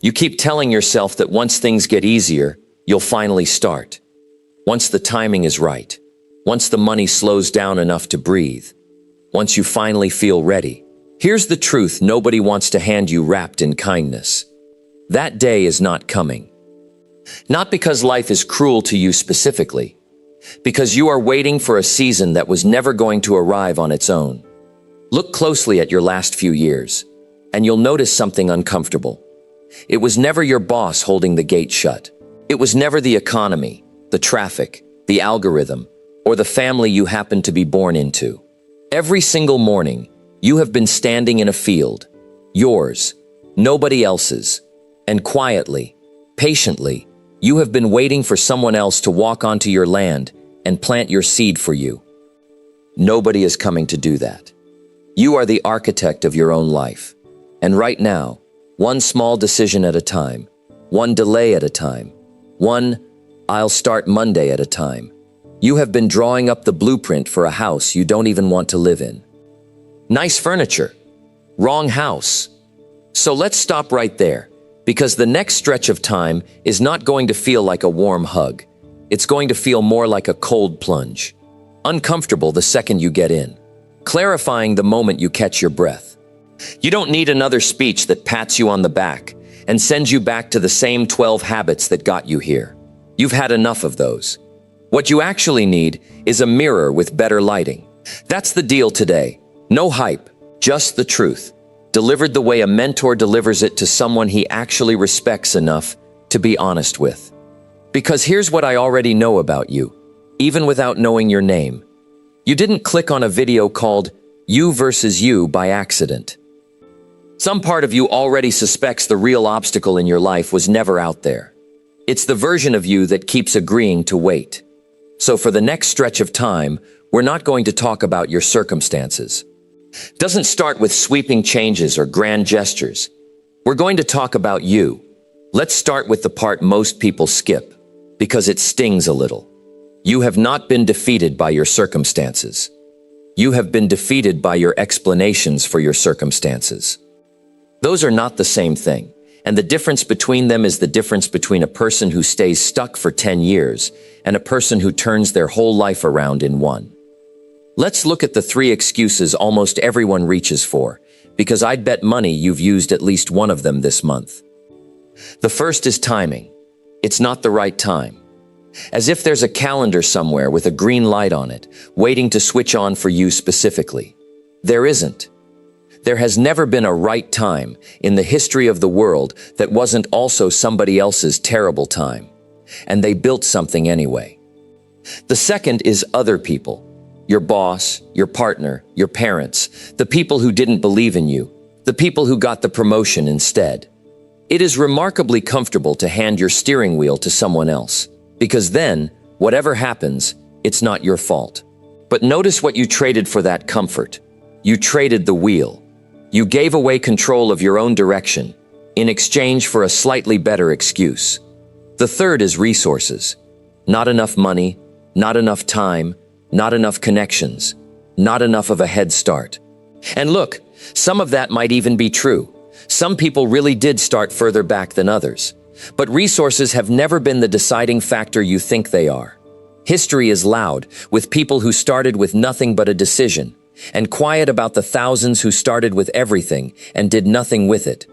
You keep telling yourself that once things get easier, you'll finally start. Once the timing is right. Once the money slows down enough to breathe. Once you finally feel ready. Here's the truth nobody wants to hand you wrapped in kindness. That day is not coming. Not because life is cruel to you specifically, because you are waiting for a season that was never going to arrive on its own. Look closely at your last few years, and you'll notice something uncomfortable. It was never your boss holding the gate shut. It was never the economy, the traffic, the algorithm, or the family you happened to be born into. Every single morning, you have been standing in a field, yours, nobody else's, and quietly, patiently, you have been waiting for someone else to walk onto your land and plant your seed for you. Nobody is coming to do that. You are the architect of your own life. And right now, one small decision at a time, one delay at a time, one "I'll start Monday" at a time, you have been drawing up the blueprint for a house you don't even want to live in. Nice furniture. Wrong house. So let's stop right there, because the next stretch of time is not going to feel like a warm hug. It's going to feel more like a cold plunge. Uncomfortable the second you get in. Clarifying the moment you catch your breath. You don't need another speech that pats you on the back and sends you back to the same 12 habits that got you here. You've had enough of those. What you actually need is a mirror with better lighting. That's the deal today. No hype, just the truth. Delivered the way a mentor delivers it to someone he actually respects enough to be honest with. Because here's what I already know about you, even without knowing your name. You didn't click on a video called "You versus You" by accident. Some part of you already suspects the real obstacle in your life was never out there. It's the version of you that keeps agreeing to wait. So for the next stretch of time, we're not going to talk about your circumstances. Doesn't start with sweeping changes or grand gestures. We're going to talk about you. Let's start with the part most people skip, because it stings a little. You have not been defeated by your circumstances. You have been defeated by your explanations for your circumstances. Those are not the same thing, and the difference between them is the difference between a person who stays stuck for 10 years and a person who turns their whole life around in one. Let's look at the 3 excuses almost everyone reaches for, because I'd bet money you've used at least one of them this month. The first is timing. It's not the right time. As if there's a calendar somewhere with a green light on it, waiting to switch on for you specifically. There isn't. There has never been a right time in the history of the world that wasn't also somebody else's terrible time. And they built something anyway. The second is other people. Your boss, your partner, your parents, the people who didn't believe in you, the people who got the promotion instead. It is remarkably comfortable to hand your steering wheel to someone else, because then, whatever happens, it's not your fault. But notice what you traded for that comfort. You traded the wheel. You gave away control of your own direction in exchange for a slightly better excuse. The third is resources. Not enough money, not enough time, not enough connections, not enough of a head start. And look, some of that might even be true. Some people really did start further back than others. But resources have never been the deciding factor you think they are. History is loud, with people who started with nothing but a decision, and quiet about the thousands who started with everything and did nothing with it.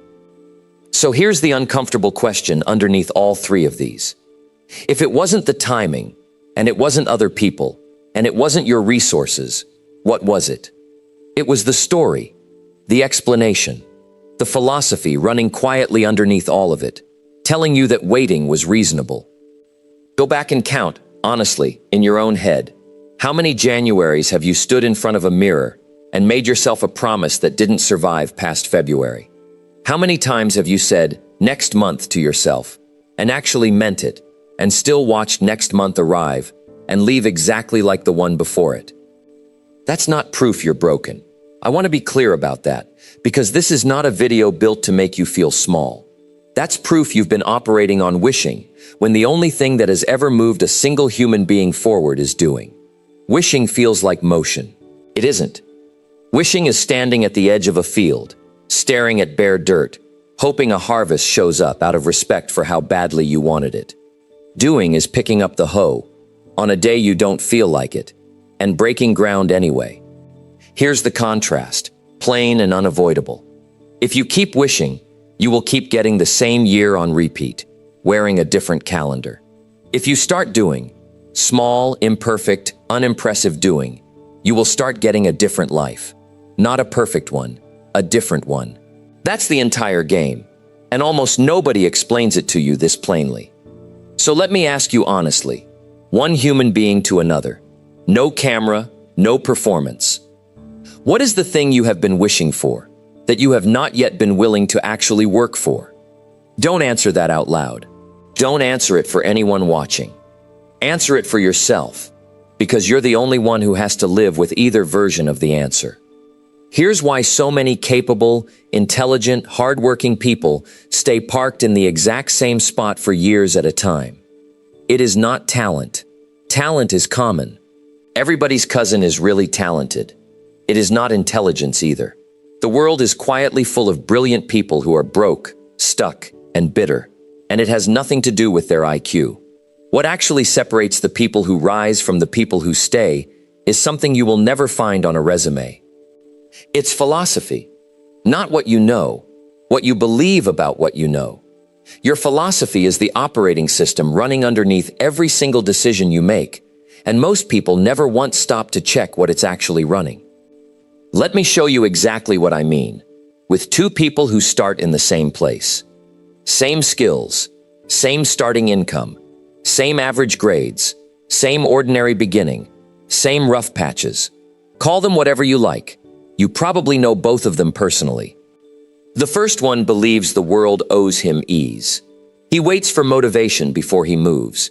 So here's the uncomfortable question underneath all 3 of these. If it wasn't the timing, and it wasn't other people, and it wasn't your resources, what was it? It was the story, the explanation, the philosophy running quietly underneath all of it, telling you that waiting was reasonable. Go back and count, honestly, in your own head. How many Januaries have you stood in front of a mirror and made yourself a promise that didn't survive past February? How many times have you said, "next month" to yourself, and actually meant it, and still watched next month arrive and leave exactly like the one before it? That's not proof you're broken. I want to be clear about that, because this is not a video built to make you feel small. That's proof you've been operating on wishing, when the only thing that has ever moved a single human being forward is doing. Wishing feels like motion. It isn't. Wishing is standing at the edge of a field, staring at bare dirt, Hoping a harvest shows up out of respect for how badly you wanted it. Doing is picking up the hoe on a day you don't feel like it, and breaking ground anyway. Here's the contrast, plain and unavoidable. If you keep wishing, you will keep getting the same year on repeat, wearing a different calendar. If you start doing, small, imperfect, unimpressive doing, you will start getting a different life. Not a perfect one, a different one. That's the entire game, and almost nobody explains it to you this plainly. So let me ask you honestly, one human being to another, no camera, no performance. What is the thing you have been wishing for, that you have not yet been willing to actually work for? Don't answer that out loud. Don't answer it for anyone watching. Answer it for yourself, because you're the only one who has to live with either version of the answer. Here's why so many capable, intelligent, hardworking people stay parked in the exact same spot for years at a time. It is not talent. Talent is common. Everybody's cousin is really talented. It is not intelligence either. The world is quietly full of brilliant people who are broke, stuck, and bitter, and it has nothing to do with their IQ. What actually separates the people who rise from the people who stay is something you will never find on a resume. It's philosophy, not what you know, what you believe about what you know. Your philosophy is the operating system running underneath every single decision you make, and most people never once stop to check what it's actually running. Let me show you exactly what I mean, with two people who start in the same place. Same skills, same starting income, same average grades, same ordinary beginning, same rough patches. Call them whatever you like. You probably know both of them personally. The first one believes the world owes him ease. He waits for motivation before he moves.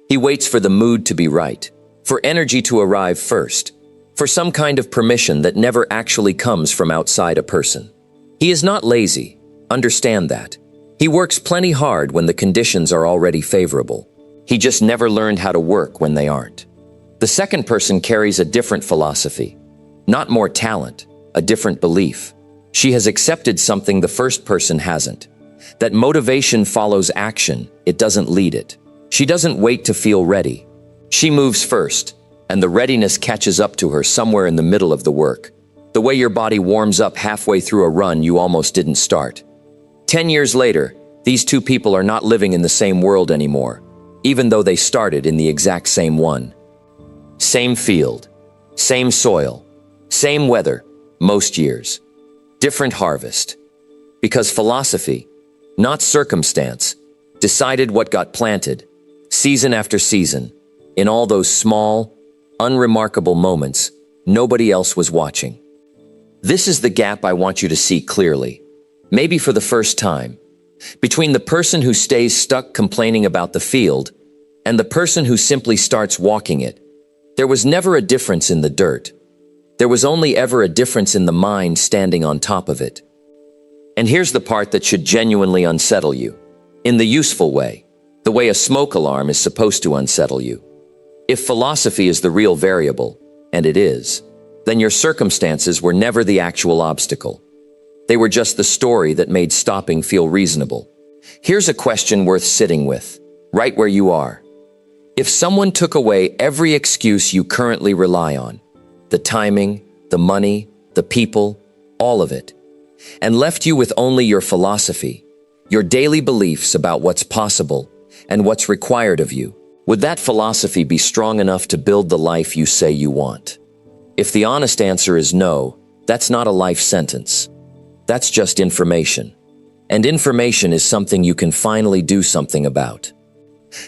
He waits for the mood to be right, for energy to arrive first, for some kind of permission that never actually comes from outside a person. He is not lazy, understand that. He works plenty hard when the conditions are already favorable. He just never learned how to work when they aren't. The second person carries a different philosophy. Not more talent, a different belief. She has accepted something the first person hasn't. That motivation follows action, it doesn't lead it. She doesn't wait to feel ready. She moves first, and the readiness catches up to her somewhere in the middle of the work. The way your body warms up halfway through a run you almost didn't start. 10 years later, these two people are not living in the same world anymore, even though they started in the exact same one. Same field, same soil, same weather, most years. Different harvest. Because philosophy, not circumstance, decided what got planted, season after season, in all those small, unremarkable moments nobody else was watching. This is the gap I want you to see clearly, maybe for the first time, between the person who stays stuck complaining about the field and the person who simply starts walking it. There was never a difference in the dirt. There was only ever a difference in the mind standing on top of it. And here's the part that should genuinely unsettle you, in the useful way, the way a smoke alarm is supposed to unsettle you. If philosophy is the real variable, and it is, then your circumstances were never the actual obstacle. They were just the story that made stopping feel reasonable. Here's a question worth sitting with, right where you are. If someone took away every excuse you currently rely on, the timing, the money, the people, all of it, and left you with only your philosophy, your daily beliefs about what's possible and what's required of you, would that philosophy be strong enough to build the life you say you want? If the honest answer is no, that's not a life sentence. That's just information. And information is something you can finally do something about.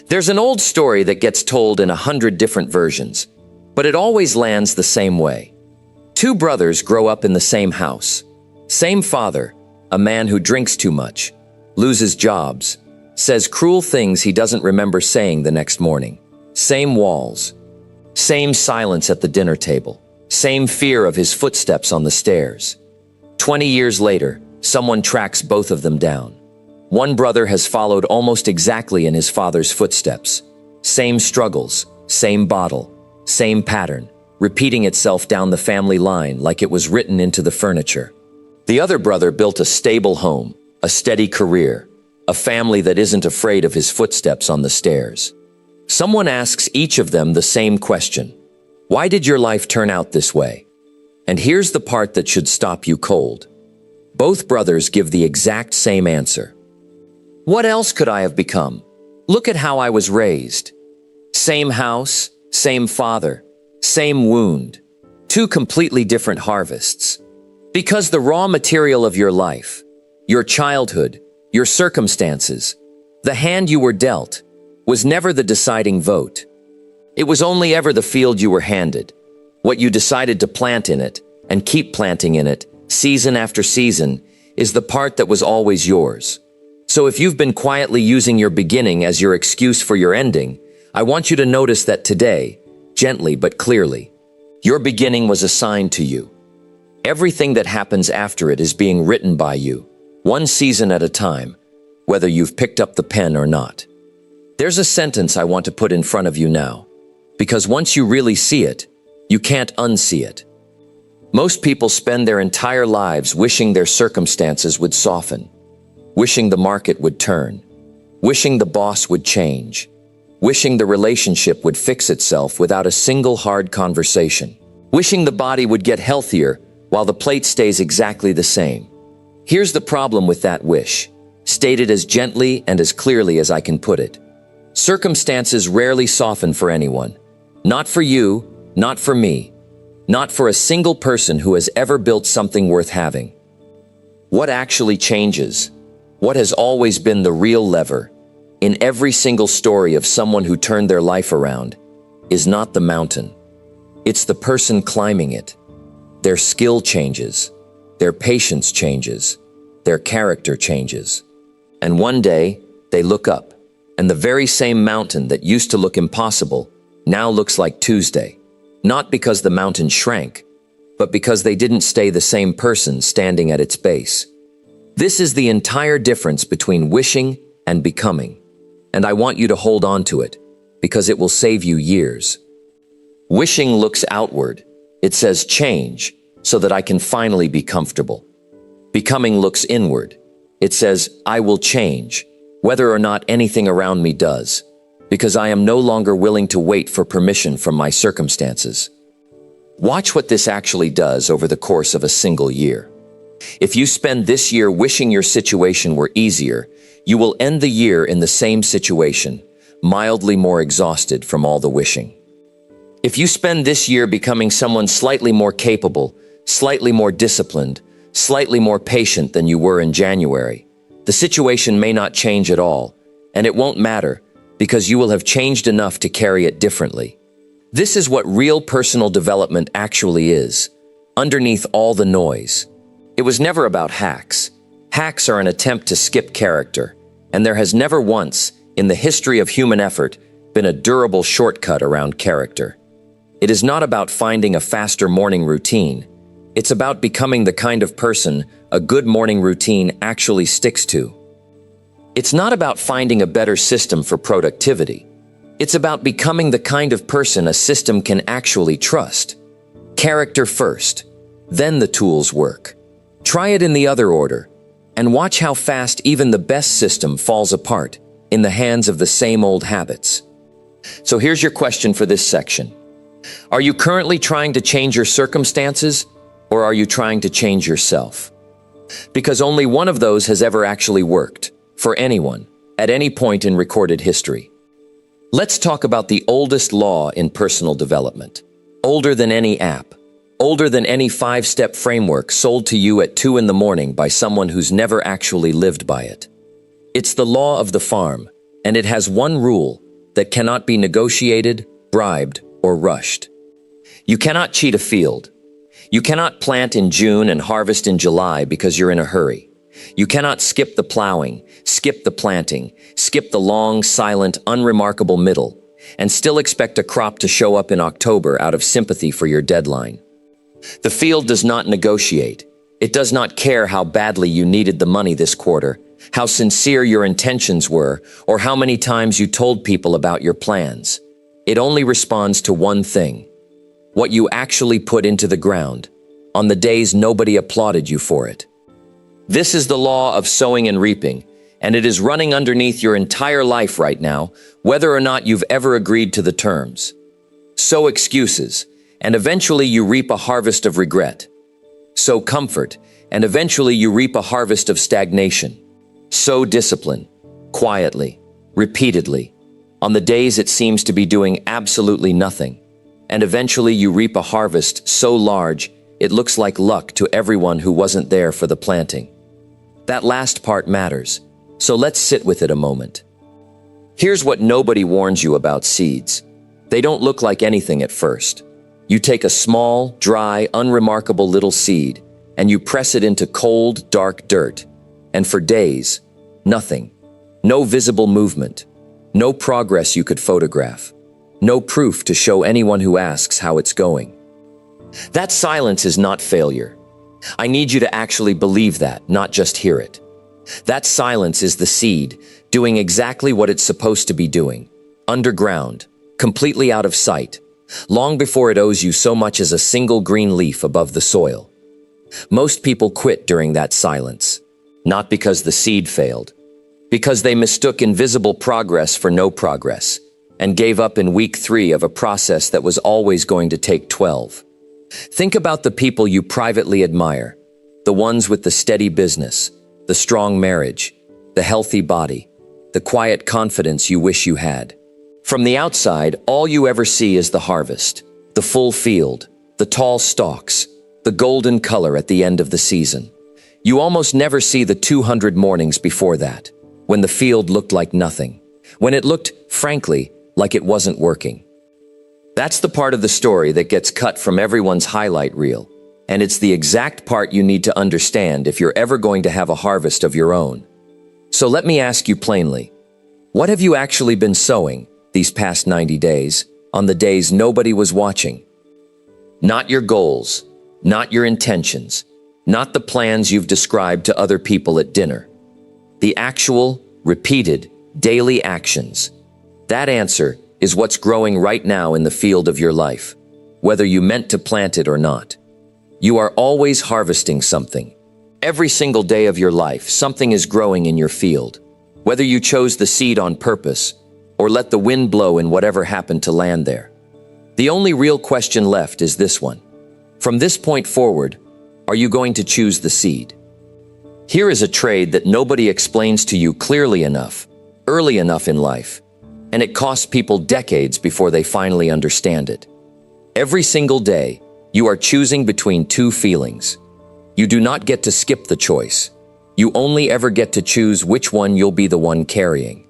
There's an old story that gets told in 100 different versions, but it always lands the same way. Two brothers grow up in the same house. Same father, a man who drinks too much, loses jobs, says cruel things he doesn't remember saying the next morning. Same walls. Same silence at the dinner table. Same fear of his footsteps on the stairs. 20 years later, someone tracks both of them down. One brother has followed almost exactly in his father's footsteps. Same struggles, same bottle, same pattern, repeating itself down the family line like it was written into the furniture. The other brother built a stable home, a steady career, a family that isn't afraid of his footsteps on the stairs. Someone asks each of them the same question. Why did your life turn out this way? And here's the part that should stop you cold. Both brothers give the exact same answer. What else could I have become? Look at how I was raised. Same house, same father, same wound. Two completely different harvests. Because the raw material of your life, your childhood, your circumstances, the hand you were dealt, was never the deciding vote. It was only ever the field you were handed, what you decided to plant in it and keep planting in it, season after season, is the part that was always yours. So if you've been quietly using your beginning as your excuse for your ending, I want you to notice that today, gently but clearly, your beginning was assigned to you. Everything that happens after it is being written by you, one season at a time, whether you've picked up the pen or not. There's a sentence I want to put in front of you now, because once you really see it, you can't unsee it. Most people spend their entire lives wishing their circumstances would soften, wishing the market would turn, wishing the boss would change, wishing the relationship would fix itself without a single hard conversation, wishing the body would get healthier while the plate stays exactly the same. Here's the problem with that wish, stated as gently and as clearly as I can put it. Circumstances rarely soften for anyone. Not for you, not for me, not for a single person who has ever built something worth having. What actually changes, what has always been the real lever, in every single story of someone who turned their life around, is not the mountain. It's the person climbing it. Their skill changes, their patience changes, their character changes. And one day, they look up, and the very same mountain that used to look impossible now looks like Tuesday. Not because the mountain shrank, but because they didn't stay the same person standing at its base. This is the entire difference between wishing and becoming. And I want you to hold on to it, because it will save you years. Wishing looks outward. It says change, so that I can finally be comfortable. Becoming looks inward. It says, I will change, whether or not anything around me does, because I am no longer willing to wait for permission from my circumstances. Watch what this actually does over the course of a single year. If you spend this year wishing your situation were easier, you will end the year in the same situation, mildly more exhausted from all the wishing. If you spend this year becoming someone slightly more capable, slightly more disciplined, slightly more patient than you were in January, the situation may not change at all, and it won't matter because you will have changed enough to carry it differently. This is what real personal development actually is, underneath all the noise. It was never about hacks. Hacks are an attempt to skip character, and there has never once, in the history of human effort, been a durable shortcut around character. It is not about finding a faster morning routine. It's about becoming the kind of person a good morning routine actually sticks to. It's not about finding a better system for productivity. It's about becoming the kind of person a system can actually trust. Character first, then the tools work. Try it in the other order, and watch how fast even the best system falls apart in the hands of the same old habits. So here's your question for this section. Are you currently trying to change your circumstances, or are you trying to change yourself? Because only one of those has ever actually worked, for anyone, at any point in recorded history. Let's talk about the oldest law in personal development. Older than any app. Older than any 5-step framework sold to you at 2 in the morning by someone who's never actually lived by it. It's the law of the farm, and it has one rule that cannot be negotiated, bribed, or rushed. You cannot cheat a field. You cannot plant in June and harvest in July because you're in a hurry. You cannot skip the plowing, skip the planting, skip the long, silent, unremarkable middle, and still expect a crop to show up in October out of sympathy for your deadline. The field does not negotiate. It does not care how badly you needed the money this quarter, how sincere your intentions were, or how many times you told people about your plans. It only responds to one thing: what you actually put into the ground, on the days nobody applauded you for it. This is the law of sowing and reaping, and it is running underneath your entire life right now, whether or not you've ever agreed to the terms. Sow excuses, and eventually you reap a harvest of regret. Sow comfort, and eventually you reap a harvest of stagnation. Sow discipline, quietly, repeatedly, on the days it seems to be doing absolutely nothing, and eventually you reap a harvest so large it looks like luck to everyone who wasn't there for the planting. That last part matters, so let's sit with it a moment. Here's what nobody warns you about seeds. They don't look like anything at first. You take a small, dry, unremarkable little seed, and you press it into cold, dark dirt. And for days, nothing. No visible movement. No progress you could photograph. No proof to show anyone who asks how it's going. That silence is not failure. I need you to actually believe that, not just hear it. That silence is the seed, doing exactly what it's supposed to be doing. Underground, completely out of sight, long before it owes you so much as a single green leaf above the soil. Most people quit during that silence, not because the seed failed, because they mistook invisible progress for no progress, and gave up in week 3 of a process that was always going to take 12. Think about the people you privately admire, the ones with the steady business, the strong marriage, the healthy body, the quiet confidence you wish you had. From the outside, all you ever see is the harvest, the full field, the tall stalks, the golden color at the end of the season. You almost never see the 200 mornings before that, when the field looked like nothing, when it looked, frankly, like it wasn't working. That's the part of the story that gets cut from everyone's highlight reel, and it's the exact part you need to understand if you're ever going to have a harvest of your own. So let me ask you plainly, what have you actually been sowing these past 90 days, on the days nobody was watching? Not your goals, not your intentions, not the plans you've described to other people at dinner. The actual, repeated, daily actions. That answer is what's growing right now in the field of your life, whether you meant to plant it or not. You are always harvesting something. Every single day of your life, something is growing in your field, whether you chose the seed on purpose or let the wind blow in whatever happened to land there. The only real question left is this one. From this point forward, are you going to choose the seed? Here is a trade that nobody explains to you clearly enough, early enough in life, and it costs people decades before they finally understand it. Every single day, you are choosing between 2 feelings. You do not get to skip the choice. You only ever get to choose which one you'll be the one carrying.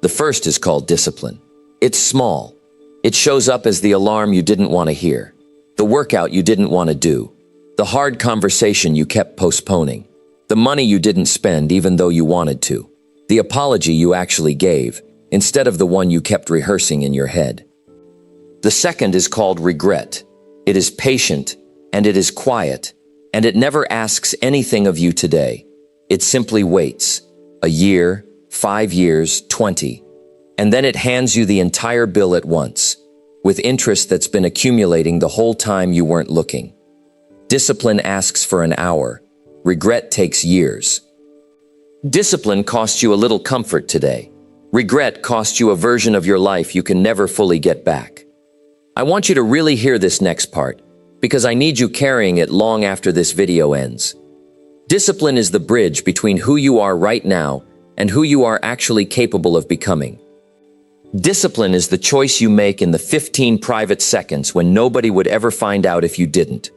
The first is called discipline. It's small. It shows up as the alarm you didn't want to hear, the workout you didn't want to do, the hard conversation you kept postponing, the money you didn't spend even though you wanted to, the apology you actually gave, instead of the one you kept rehearsing in your head. The second is called regret. It is patient, and it is quiet, and it never asks anything of you today. It simply waits, a year, 5 years, 20, and then it hands you the entire bill at once, with interest that's been accumulating the whole time you weren't looking. Discipline asks for an hour. Regret takes years. Discipline costs you a little comfort today. Regret costs you a version of your life you can never fully get back. I want you to really hear this next part, because I need you carrying it long after this video ends. Discipline is the bridge between who you are right now and who you are actually capable of becoming. Discipline is the choice you make in the 15 private seconds when nobody would ever find out if you didn't.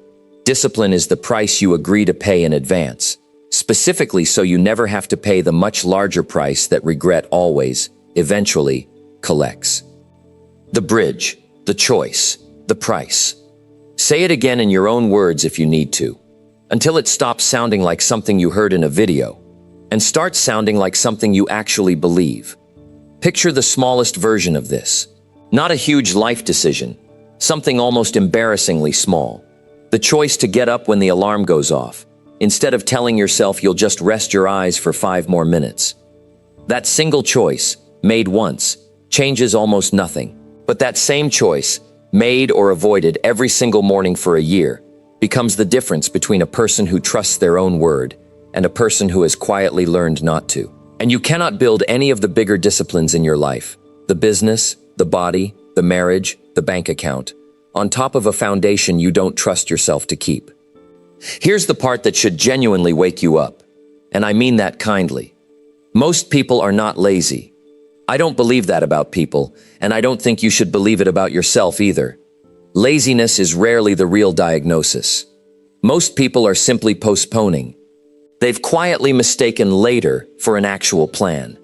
Discipline is the price you agree to pay in advance, specifically so you never have to pay the much larger price that regret always, eventually, collects. The bridge, the choice, the price. Say it again in your own words if you need to, until it stops sounding like something you heard in a video, and starts sounding like something you actually believe. Picture the smallest version of this. Not a huge life decision, something almost embarrassingly small. The choice to get up when the alarm goes off, instead of telling yourself you'll just rest your eyes for 5 more minutes. That single choice, made once, changes almost nothing. But that same choice, made or avoided every single morning for a year, becomes the difference between a person who trusts their own word and a person who has quietly learned not to. And you cannot build any of the bigger disciplines in your life, the business, the body, the marriage, the bank account, on top of a foundation you don't trust yourself to keep. Here's the part that should genuinely wake you up, and I mean that kindly. Most people are not lazy. I don't believe that about people, and I don't think you should believe it about yourself either. Laziness is rarely the real diagnosis. Most people are simply postponing. They've quietly mistaken later for an actual plan.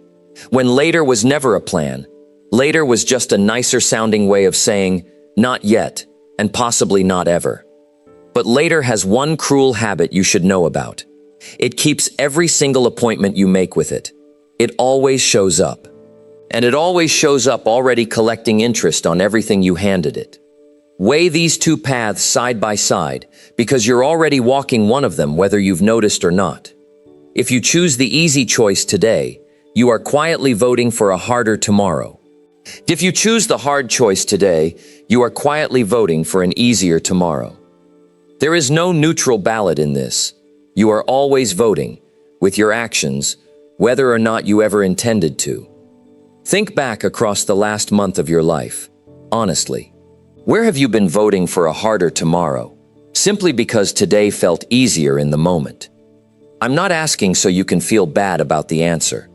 When later was never a plan, later was just a nicer sounding way of saying, not yet, and possibly not ever. But later has one cruel habit you should know about. It keeps every single appointment you make with it. It always shows up. And it always shows up already collecting interest on everything you handed it. Weigh these two paths side by side, because you're already walking one of them whether you've noticed or not. If you choose the easy choice today, you are quietly voting for a harder tomorrow. If you choose the hard choice today, you are quietly voting for an easier tomorrow. There is no neutral ballot in this. You are always voting, with your actions, whether or not you ever intended to. Think back across the last month of your life, honestly. Where have you been voting for a harder tomorrow, simply because today felt easier in the moment? I'm not asking so you can feel bad about the answer.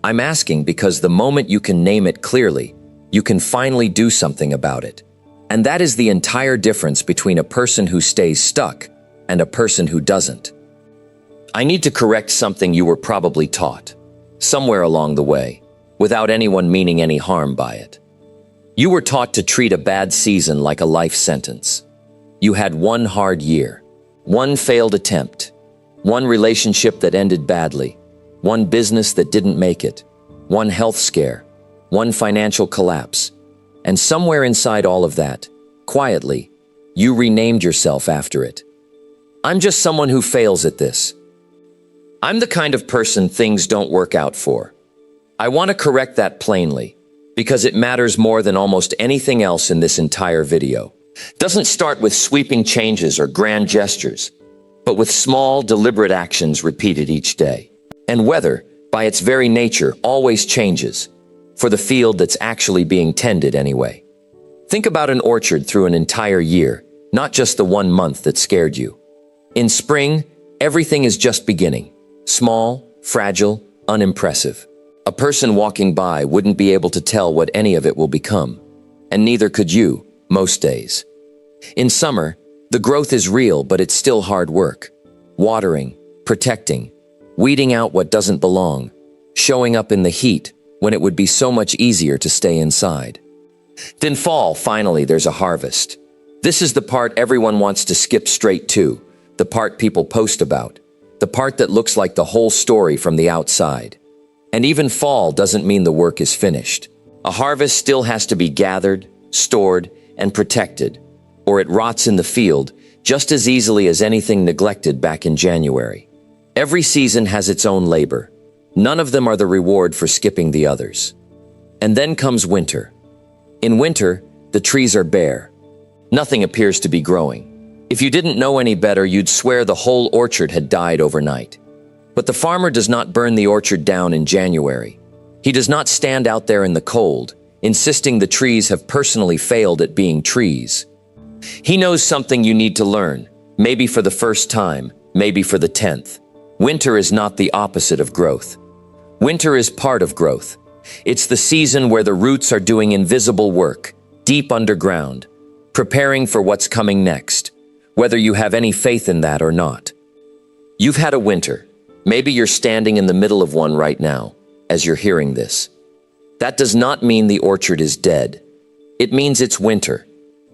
I'm asking because the moment you can name it clearly, you can finally do something about it. And that is the entire difference between a person who stays stuck and a person who doesn't. I need to correct something you were probably taught, somewhere along the way, without anyone meaning any harm by it. You were taught to treat a bad season like a life sentence. You had one hard year, one failed attempt, one relationship that ended badly, one business that didn't make it, one health scare, one financial collapse, and somewhere inside all of that, quietly, you renamed yourself after it. I'm just someone who fails at this. I'm the kind of person things don't work out for. I want to correct that plainly, because it matters more than almost anything else in this entire video. It doesn't start with sweeping changes or grand gestures, but with small, deliberate actions repeated each day. And weather, by its very nature, always changes, for the field that's actually being tended anyway. Think about an orchard through an entire year, not just the 1 month that scared you. In spring, everything is just beginning. Small, fragile, unimpressive. A person walking by wouldn't be able to tell what any of it will become, and neither could you, most days. In summer, the growth is real, but it's still hard work. Watering, protecting, weeding out what doesn't belong, showing up in the heat when it would be so much easier to stay inside. Then fall, finally, there's a harvest. This is the part everyone wants to skip straight to, the part people post about, the part that looks like the whole story from the outside. And even fall doesn't mean the work is finished. A harvest still has to be gathered, stored, and protected, or it rots in the field just as easily as anything neglected back in January. Every season has its own labor. None of them are the reward for skipping the others. And then comes winter. In winter, the trees are bare. Nothing appears to be growing. If you didn't know any better, you'd swear the whole orchard had died overnight. But the farmer does not burn the orchard down in January. He does not stand out there in the cold, insisting the trees have personally failed at being trees. He knows something you need to learn, maybe for the first time, maybe for the 10th. Winter is not the opposite of growth. Winter is part of growth. It's the season where the roots are doing invisible work, deep underground, preparing for what's coming next, whether you have any faith in that or not. You've had a winter. Maybe you're standing in the middle of one right now, as you're hearing this. That does not mean the orchard is dead. It means it's winter.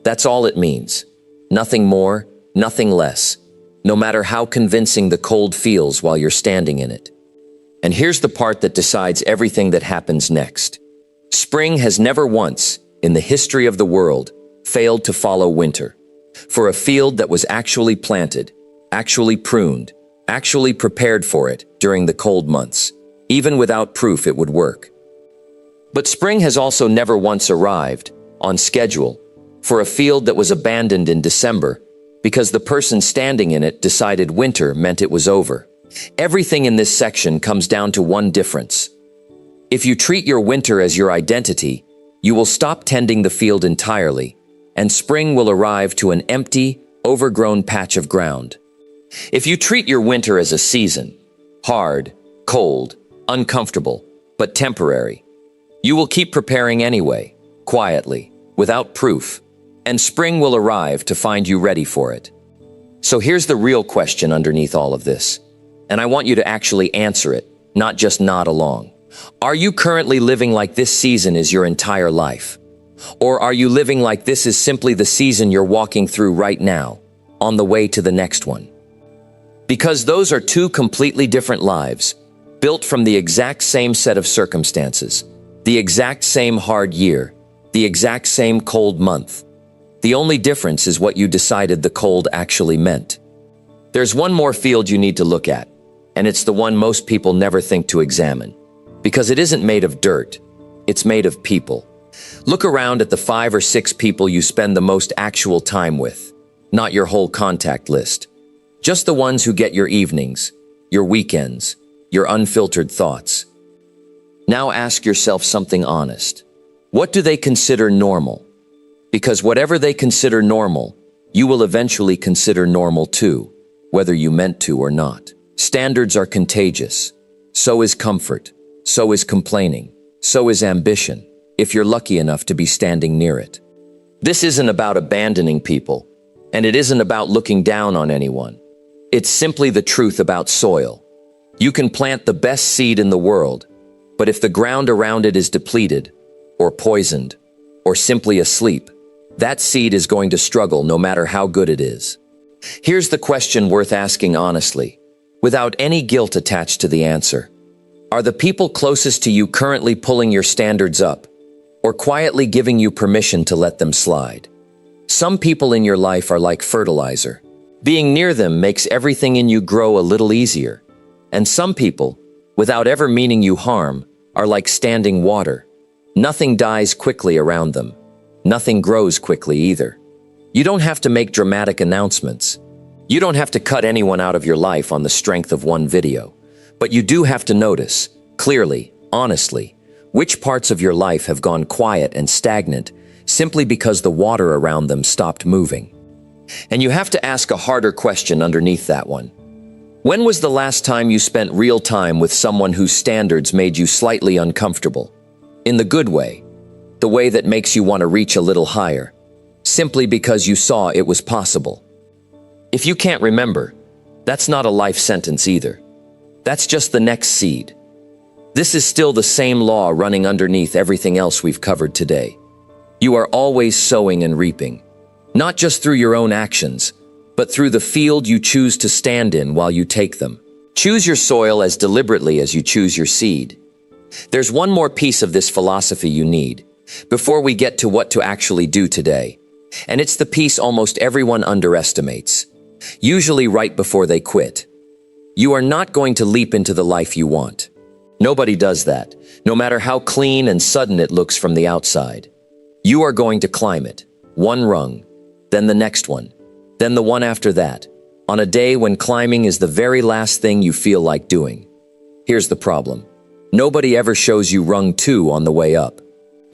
That's all it means. Nothing more, nothing less, no matter how convincing the cold feels while you're standing in it. And here's the part that decides everything that happens next. Spring has never once, in the history of the world, failed to follow winter. For a field that was actually planted, actually pruned, actually prepared for it during the cold months, even without proof it would work. But spring has also never once arrived, on schedule, for a field that was abandoned in December because the person standing in it decided winter meant it was over. Everything in this section comes down to one difference. If you treat your winter as your identity, you will stop tending the field entirely, and spring will arrive to an empty, overgrown patch of ground. If you treat your winter as a season, hard, cold, uncomfortable, but temporary, you will keep preparing anyway, quietly, without proof, and spring will arrive to find you ready for it. So here's the real question underneath all of this, and I want you to actually answer it, not just nod along. Are you currently living like this season is your entire life? Or are you living like this is simply the season you're walking through right now, on the way to the next one? Because those are two completely different lives, built from the exact same set of circumstances, the exact same hard year, the exact same cold month. The only difference is what you decided the cold actually meant. There's one more field you need to look at, and it's the one most people never think to examine. Because it isn't made of dirt, it's made of people. Look around at the 5 or 6 people you spend the most actual time with, not your whole contact list. Just the ones who get your evenings, your weekends, your unfiltered thoughts. Now ask yourself something honest. What do they consider normal? Because whatever they consider normal, you will eventually consider normal too, whether you meant to or not. Standards are contagious. So is comfort. So is complaining. So is ambition, if you're lucky enough to be standing near it. This isn't about abandoning people, and it isn't about looking down on anyone. It's simply the truth about soil. You can plant the best seed in the world, but if the ground around it is depleted, or poisoned, or simply asleep, that seed is going to struggle no matter how good it is. Here's the question worth asking honestly, without any guilt attached to the answer. Are the people closest to you currently pulling your standards up, or quietly giving you permission to let them slide? Some people in your life are like fertilizer. Being near them makes everything in you grow a little easier. And some people, without ever meaning you harm, are like standing water. Nothing dies quickly around them. Nothing grows quickly either. You don't have to make dramatic announcements. You don't have to cut anyone out of your life on the strength of one video. But you do have to notice, clearly, honestly, which parts of your life have gone quiet and stagnant simply because the water around them stopped moving. And you have to ask a harder question underneath that one. When was the last time you spent real time with someone whose standards made you slightly uncomfortable? In the good way, the way that makes you want to reach a little higher, simply because you saw it was possible. If you can't remember, that's not a life sentence either. That's just the next seed. This is still the same law running underneath everything else we've covered today. You are always sowing and reaping, not just through your own actions, but through the field you choose to stand in while you take them. Choose your soil as deliberately as you choose your seed. There's one more piece of this philosophy you need, before we get to what to actually do today. And it's the piece almost everyone underestimates, usually right before they quit. You are not going to leap into the life you want. Nobody does that, no matter how clean and sudden it looks from the outside. You are going to climb it, one rung, then the next one, then the one after that, on a day when climbing is the very last thing you feel like doing. Here's the problem. Nobody ever shows you rung 2 on the way up.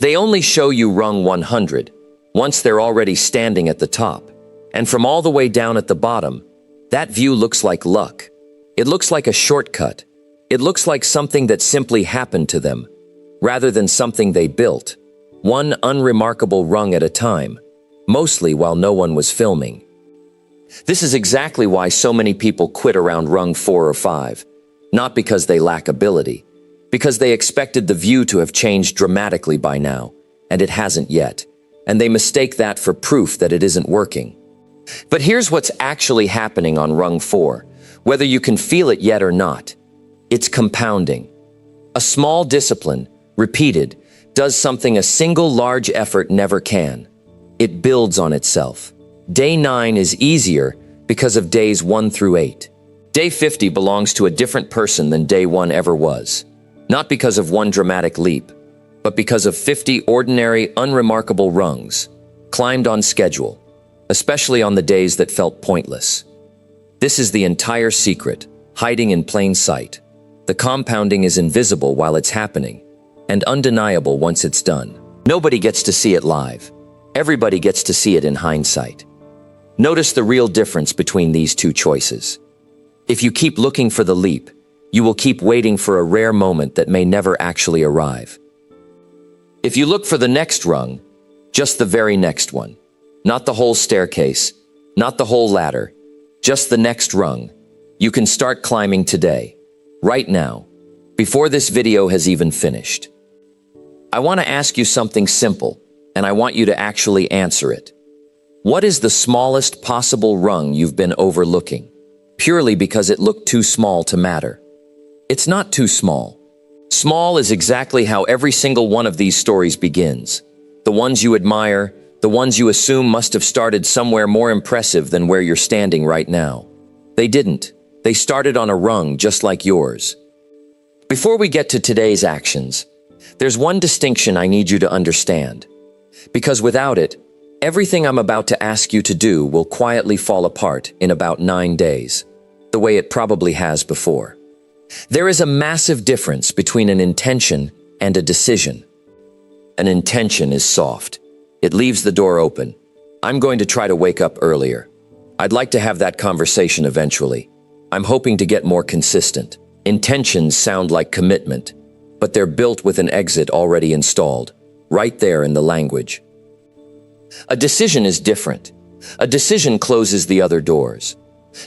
They only show you rung 100, once they're already standing at the top. And from all the way down at the bottom, that view looks like luck. It looks like a shortcut. It looks like something that simply happened to them, rather than something they built, one unremarkable rung at a time, mostly while no one was filming. This is exactly why so many people quit around rung 4 or 5, not because they lack ability, because they expected the view to have changed dramatically by now, and it hasn't yet, and they mistake that for proof that it isn't working. But here's what's actually happening on rung 4, whether you can feel it yet or not. It's compounding. A small discipline, repeated, does something a single large effort never can. It builds on itself. Day 9 is easier because of days 1 through 8. Day 50 belongs to a different person than day 1 ever was. Not because of one dramatic leap, but because of 50 ordinary, unremarkable rungs, climbed on schedule, especially on the days that felt pointless. This is the entire secret. hiding in plain sight. The compounding is invisible while it's happening, and undeniable once it's done. Nobody gets to see it live. Everybody gets to see it in hindsight. Notice the real difference between these two choices. If you keep looking for the leap, you will keep waiting for a rare moment that may never actually arrive. If you look for the next rung, just the very next one, not the whole staircase, not the whole ladder, just the next rung, you can start climbing today, right now, before this video has even finished. I want to ask you something simple, and I want you to actually answer it. What is the smallest possible rung you've been overlooking, purely because it looked too small to matter? It's not too small. Small is exactly how every single one of these stories begins. The ones you admire, the ones you assume must have started somewhere more impressive than where you're standing right now. They didn't. They started on a rung just like yours. Before we get to today's actions, there's one distinction I need you to understand. Because without it, everything I'm about to ask you to do will quietly fall apart in about 9 days, the way it probably has before. There is a massive difference between an intention and a decision. An intention is soft. It leaves the door open. I'm going to try to wake up earlier. I'd like to have that conversation eventually. I'm hoping to get more consistent. Intentions sound like commitment, but they're built with an exit already installed, right there in the language. A decision is different. A decision closes the other doors.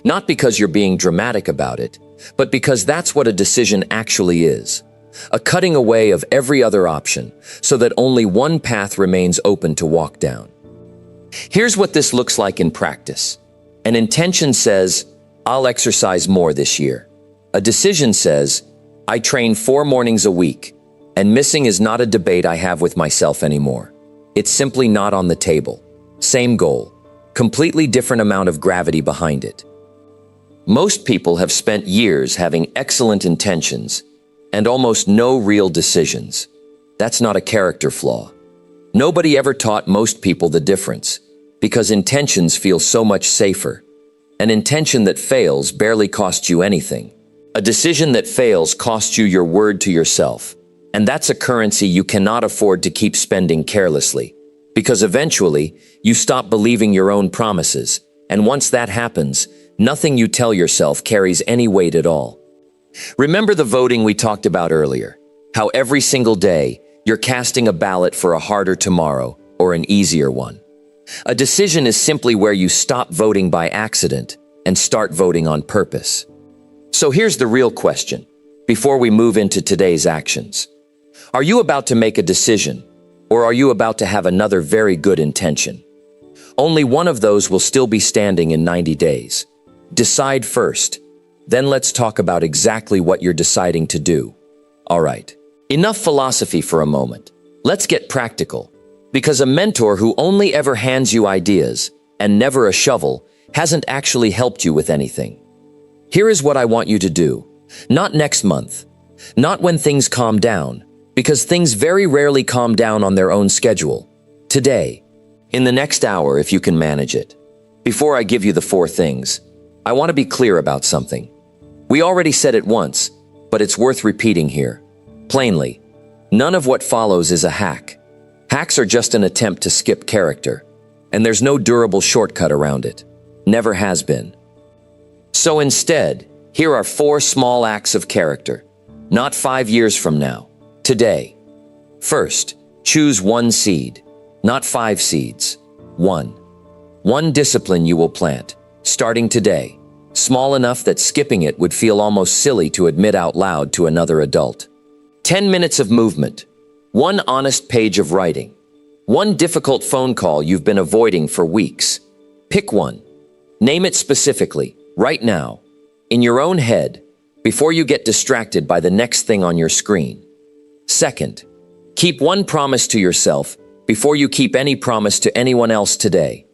Not because you're being dramatic about it, but because that's what a decision actually is. A cutting away of every other option so that only one path remains open to walk down. Here's what this looks like in practice. An intention says, I'll exercise more this year. A decision says, I train 4 mornings a week, and missing is not a debate I have with myself anymore. It's simply not on the table. Same goal, completely different amount of gravity behind it. Most people have spent years having excellent intentions and almost no real decisions. That's not a character flaw. Nobody ever taught most people the difference, because intentions feel so much safer. An intention that fails barely costs you anything. A decision that fails costs you your word to yourself, and that's a currency you cannot afford to keep spending carelessly, because eventually you stop believing your own promises, and once that happens, nothing you tell yourself carries any weight at all. Remember the voting we talked about earlier, how every single day you're casting a ballot for a harder tomorrow or an easier one. A decision is simply where you stop voting by accident and start voting on purpose. So here's the real question, before we move into today's actions. Are you about to make a decision, or are you about to have another very good intention? Only one of those will still be standing in 90 days. Decide first, then let's talk about exactly what you're deciding to do. All right, enough philosophy for a moment. Let's get practical, because a mentor who only ever hands you ideas and never a shovel hasn't actually helped you with anything. Here is what I want you to do. Not next month, not when things calm down, because things very rarely calm down on their own schedule. Today, in the next hour if you can manage it. Before I give you the 4 things, I want to be clear about something. We already said it once, but it's worth repeating here. Plainly, none of what follows is a hack. Hacks are just an attempt to skip character, and there's no durable shortcut around it. Never has been. So instead, here are 4 small acts of character, not 5 years from now, today. First, choose 1 seed, not 5 seeds. 1. 1 discipline you will plant, starting today. Small enough that skipping it would feel almost silly to admit out loud to another adult. 10 minutes of movement, 1 honest page of writing, 1 difficult phone call you've been avoiding for weeks. Pick one. Name it specifically, right now, in your own head, before you get distracted by the next thing on your screen. Second, keep 1 promise to yourself before you keep any promise to anyone else today.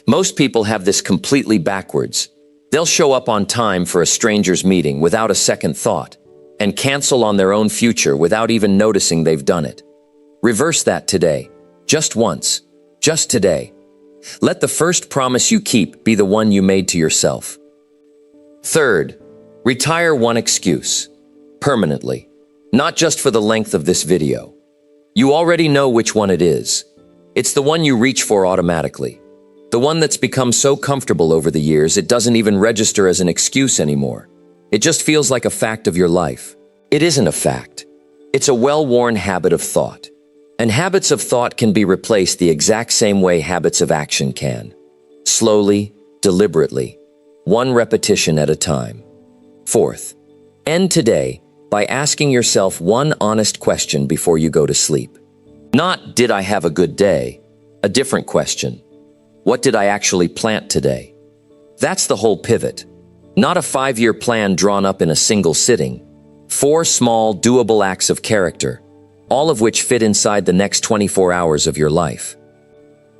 Most people have this completely backwards. They'll show up on time for a stranger's meeting without a second thought and cancel on their own future without even noticing they've done it. Reverse that today. Just once. Just today. Let the first promise you keep be the one you made to yourself. Third, Retire one excuse. Permanently. Not just for the length of this video. You already know which one it is. It's the one you reach for automatically. The one that's become so comfortable over the years it doesn't even register as an excuse anymore. It just feels like a fact of your life. It isn't a fact. It's a well-worn habit of thought. And habits of thought can be replaced the exact same way habits of action can. Slowly, deliberately, one repetition at a time. Fourth, end today by asking yourself one honest question before you go to sleep. Not, did I have a good day? A different question. What did I actually plant today? That's the whole pivot. Not a 5-year plan drawn up in a single sitting. 4 small, doable acts of character, all of which fit inside the next 24 hours of your life.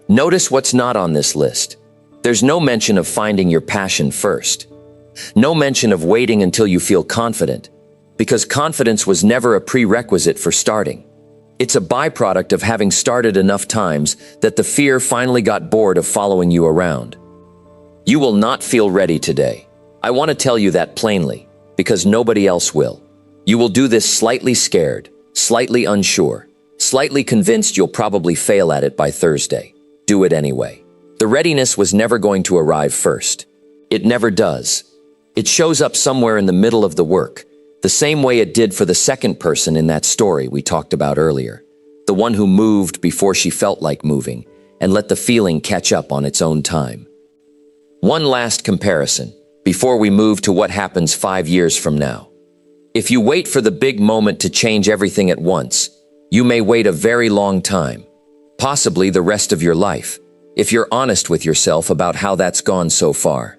Notice what's not on this list. There's no mention of finding your passion first. No mention of waiting until you feel confident, because confidence was never a prerequisite for starting. It's a byproduct of having started enough times that the fear finally got bored of following you around. You will not feel ready today. I want to tell you that plainly, because nobody else will. You will do this slightly scared, slightly unsure, slightly convinced you'll probably fail at it by Thursday. Do it anyway. The readiness was never going to arrive first. It never does. It shows up somewhere in the middle of the work, the same way it did for the second person in that story we talked about earlier. The one who moved before she felt like moving and let the feeling catch up on its own time. One last comparison before we move to what happens 5 years from now. If you wait for the big moment to change everything at once, you may wait a very long time, possibly the rest of your life, if you're honest with yourself about how that's gone so far.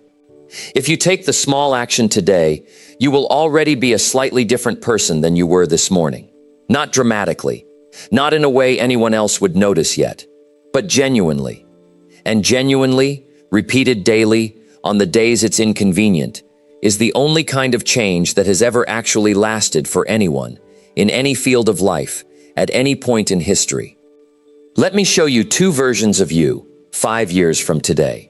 If you take the small action today, you will already be a slightly different person than you were this morning. Not dramatically, not in a way anyone else would notice yet, but genuinely. And genuinely, repeated daily, on the days it's inconvenient, is the only kind of change that has ever actually lasted for anyone, in any field of life, at any point in history. Let me show you 2 versions of you, 5 years from today.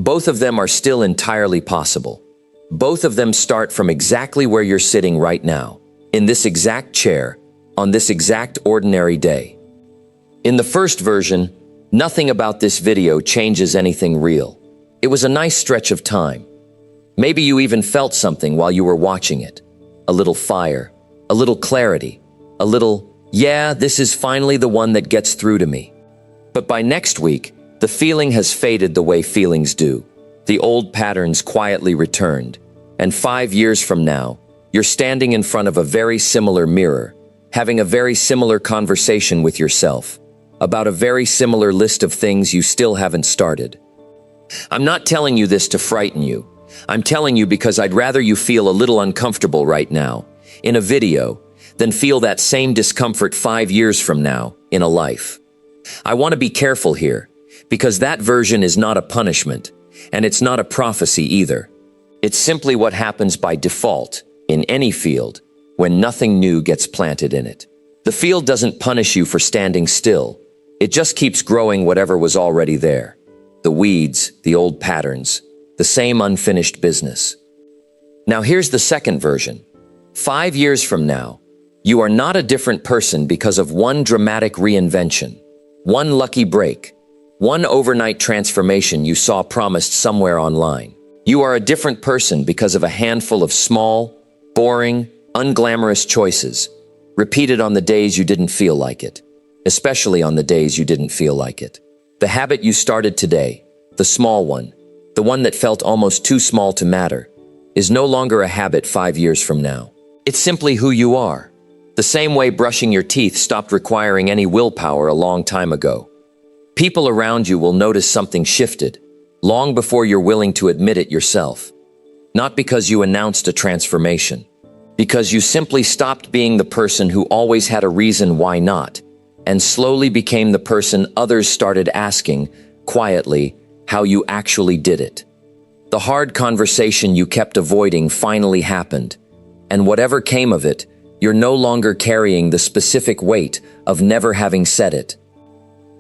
Both of them are still entirely possible. Both of them start from exactly where you're sitting right now, in this exact chair, on this exact ordinary day. In the first version, nothing about this video changes anything real. It was a nice stretch of time. Maybe you even felt something while you were watching it. A little fire, a little clarity, a little, yeah, this is finally the one that gets through to me. But by next week, the feeling has faded the way feelings do. The old patterns quietly returned. And 5 years from now, you're standing in front of a very similar mirror, having a very similar conversation with yourself, about a very similar list of things you still haven't started. I'm not telling you this to frighten you. I'm telling you because I'd rather you feel a little uncomfortable right now, in a video, than feel that same discomfort 5 years from now, in a life. I want to be careful here, because that version is not a punishment, and it's not a prophecy either. It's simply what happens by default, in any field, when nothing new gets planted in it. The field doesn't punish you for standing still. It just keeps growing whatever was already there. The weeds, the old patterns, the same unfinished business. Now here's the second version. 5 years from now, you are not a different person because of one dramatic reinvention, one lucky break, one overnight transformation you saw promised somewhere online. You are a different person because of a handful of small, boring, unglamorous choices, repeated on the days you didn't feel like it, especially on the days you didn't feel like it. The habit you started today, the small one, the one that felt almost too small to matter, is no longer a habit 5 years from now. It's simply who you are. The same way brushing your teeth stopped requiring any willpower a long time ago. People around you will notice something shifted, long before you're willing to admit it yourself. Not because you announced a transformation, because you simply stopped being the person who always had a reason why not, and slowly became the person others started asking, quietly, how you actually did it. The hard conversation you kept avoiding finally happened, and whatever came of it, you're no longer carrying the specific weight of never having said it.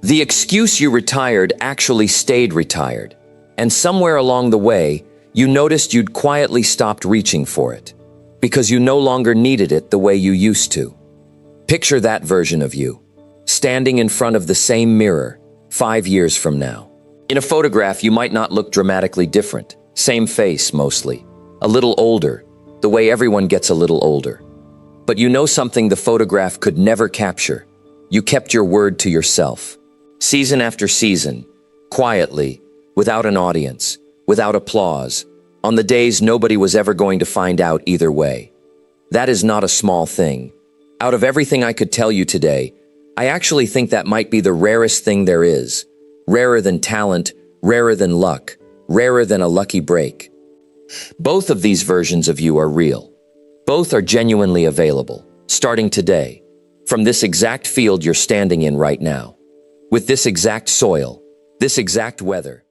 The excuse you retired actually stayed retired, and somewhere along the way, you noticed you'd quietly stopped reaching for it because you no longer needed it the way you used to. Picture that version of you, standing in front of the same mirror 5 years from now. In a photograph, you might not look dramatically different. Same face, mostly. A little older, the way everyone gets a little older. But you know something the photograph could never capture. You kept your word to yourself. Season after season, quietly, without an audience, without applause, on the days nobody was ever going to find out either way. That is not a small thing. Out of everything I could tell you today, I actually think that might be the rarest thing there is. Rarer than talent, rarer than luck, rarer than a lucky break. Both of these versions of you are real. Both are genuinely available, starting today, from this exact field you're standing in right now, with this exact soil, this exact weather.